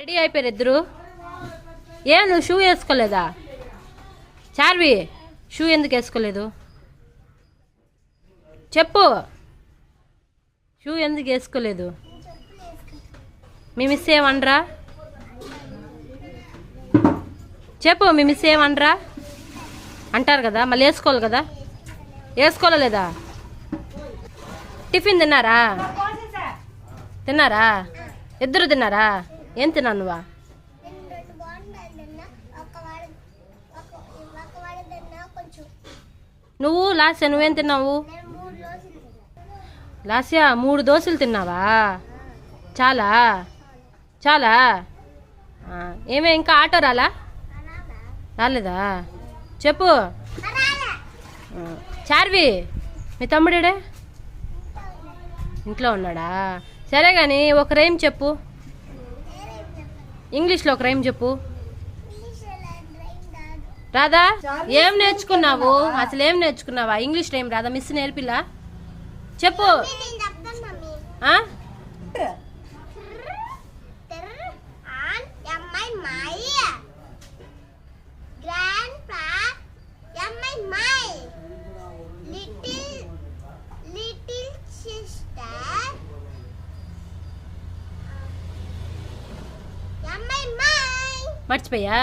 Ready అయిపోయారు ఇద్దరు. నువ్వు షూ వేసుకోలేదా? చార్వి, షూ ఎందుకు వేసుకోలేదు చెప్పు. షూ ఎందుకు వేసుకోలేదు? మీ మిస్ ఏమనరా చెప్పు. మీ మిస్ ఏమనరా అంటారు కదా, మళ్ళీ వేసుకోవాలి కదా. వేసుకోలేదా? టిఫిన్ తిన్నారా? తిన్నారా? ఇద్దరు తిన్నారా? ఏం తిన్నావు నువ్వా? నువ్వు లాస్యా నువ్వేం తిన్నావు? లాస్యా 3 దోశలు తిన్నావా? చాలా చాలా. ఏమే ఇంకా ఆటో రాలేదా చెప్పు. చార్వి, మీ తమ్ముడేడే? ఇంట్లో ఉన్నాడా? సరే కానీ ఒక రైమ్ చెప్పు. ఇంగ్లీష్లో ఒక రైమ్ చెప్పు. రాదా? ఏం నేర్చుకున్నావు? అసలు ఏం నేర్చుకున్నావా? ఇంగ్లీష్ రైమ్ రాదా? మిస్ నేర్పిలా? చెప్పు. మర్చిపోయా?